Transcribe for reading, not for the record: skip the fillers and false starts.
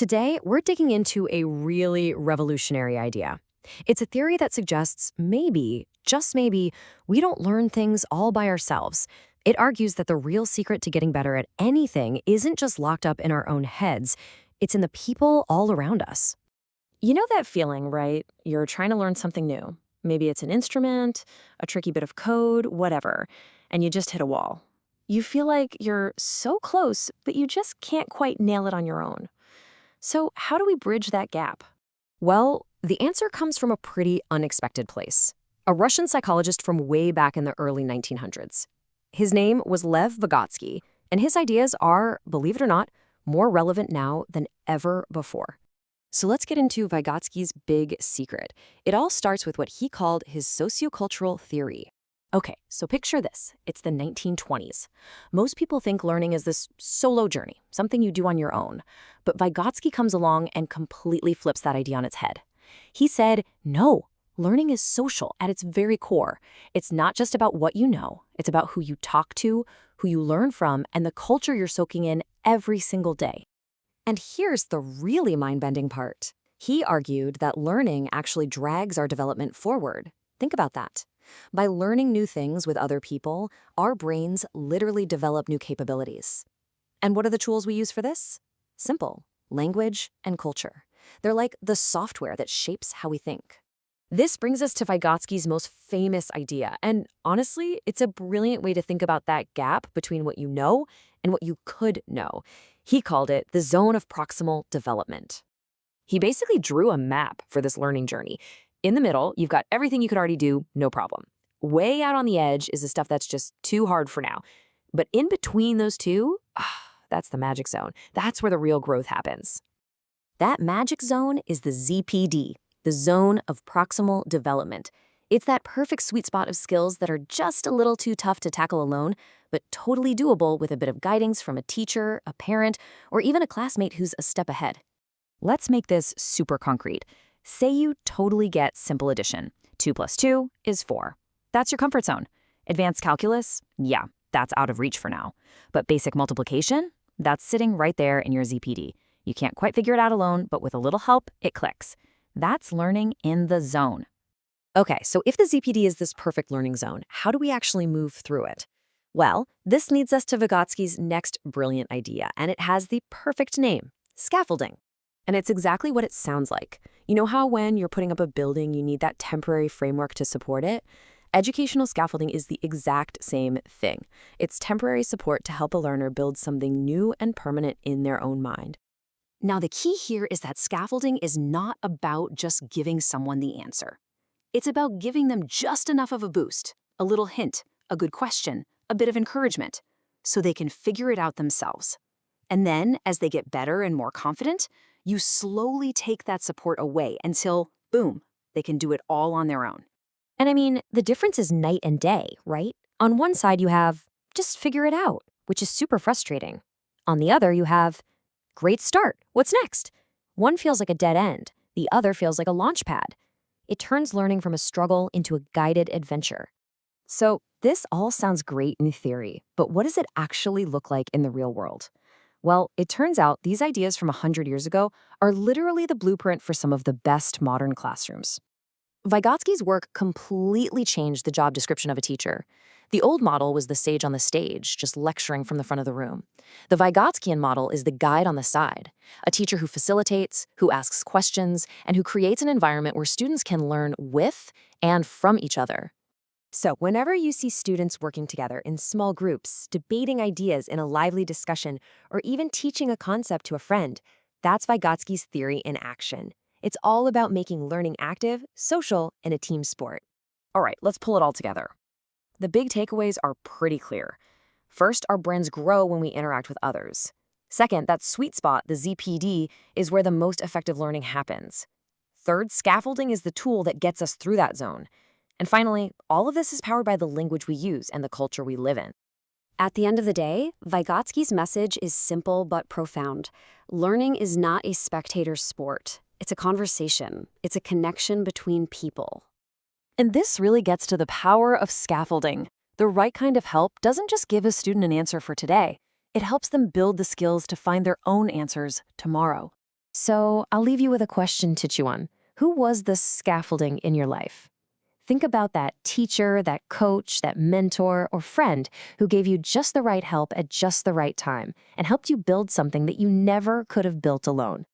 Today, we're digging into a really revolutionary idea. It's a theory that suggests maybe, just maybe, we don't learn things all by ourselves. It argues that the real secret to getting better at anything isn't just locked up in our own heads, it's in the people all around us. You know that feeling, right? You're trying to learn something new. Maybe it's an instrument, a tricky bit of code, whatever, and you just hit a wall. You feel like you're so close, but you just can't quite nail it on your own. So, how do we bridge that gap? Well, the answer comes from a pretty unexpected place. A Russian psychologist from way back in the early 1900s. His name was Lev Vygotsky, and his ideas are, believe it or not, more relevant now than ever before. So let's get into Vygotsky's big secret. It all starts with what he called his sociocultural theory. Okay, so picture this. It's the 1920s. Most people think learning is this solo journey, something you do on your own. But Vygotsky comes along and completely flips that idea on its head. He said, no, learning is social at its very core. It's not just about what you know. It's about who you talk to, who you learn from, and the culture you're soaking in every single day. And here's the really mind-bending part. He argued that learning actually drags our development forward. Think about that. By learning new things with other people, our brains literally develop new capabilities. And what are the tools we use for this? Simple: language and culture. They're like the software that shapes how we think. This brings us to Vygotsky's most famous idea, and honestly, it's a brilliant way to think about that gap between what you know and what you could know. He called it the zone of proximal development. He basically drew a map for this learning journey. In the middle, you've got everything you could already do, no problem. Way out on the edge is the stuff that's just too hard for now. But in between those two, that's the magic zone. That's where the real growth happens. That magic zone is the ZPD, the zone of proximal development. It's that perfect sweet spot of skills that are just a little too tough to tackle alone, but totally doable with a bit of guidance from a teacher, a parent, or even a classmate who's a step ahead. Let's make this super concrete. Say you totally get simple addition. 2 plus 2 is 4. That's your comfort zone. Advanced calculus? Yeah, that's out of reach for now. But basic multiplication? That's sitting right there in your ZPD. You can't quite figure it out alone, but with a little help, it clicks. That's learning in the zone. Okay, so if the ZPD is this perfect learning zone, how do we actually move through it? Well, this leads us to Vygotsky's next brilliant idea, and it has the perfect name: scaffolding. And it's exactly what it sounds like. You know how when you're putting up a building, you need that temporary framework to support it? Educational scaffolding is the exact same thing. It's temporary support to help a learner build something new and permanent in their own mind. Now, the key here is that scaffolding is not about just giving someone the answer. It's about giving them just enough of a boost, a little hint, a good question, a bit of encouragement, so they can figure it out themselves. And then, as they get better and more confident, you slowly take that support away until, boom, they can do it all on their own. And I mean, the difference is night and day, right? On one side, you have, just figure it out, which is super frustrating. On the other, you have, great start, what's next? One feels like a dead end, the other feels like a launch pad. It turns learning from a struggle into a guided adventure. So this all sounds great in theory, but what does it actually look like in the real world? Well, it turns out these ideas from 100 years ago are literally the blueprint for some of the best modern classrooms. Vygotsky's work completely changed the job description of a teacher. The old model was the sage on the stage, just lecturing from the front of the room. The Vygotskyan model is the guide on the side, a teacher who facilitates, who asks questions, and who creates an environment where students can learn with and from each other. So whenever you see students working together in small groups, debating ideas in a lively discussion, or even teaching a concept to a friend, that's Vygotsky's theory in action. It's all about making learning active, social, and a team sport. All right, let's pull it all together. The big takeaways are pretty clear. First, our brains grow when we interact with others. Second, that sweet spot, the ZPD, is where the most effective learning happens. Third, scaffolding is the tool that gets us through that zone. And finally, all of this is powered by the language we use and the culture we live in. At the end of the day, Vygotsky's message is simple but profound. Learning is not a spectator sport. It's a conversation. It's a connection between people. And this really gets to the power of scaffolding. The right kind of help doesn't just give a student an answer for today. It helps them build the skills to find their own answers tomorrow. So I'll leave you with a question to chew on. Who was the scaffolding in your life? Think about that teacher, that coach, that mentor, or friend who gave you just the right help at just the right time and helped you build something that you never could have built alone.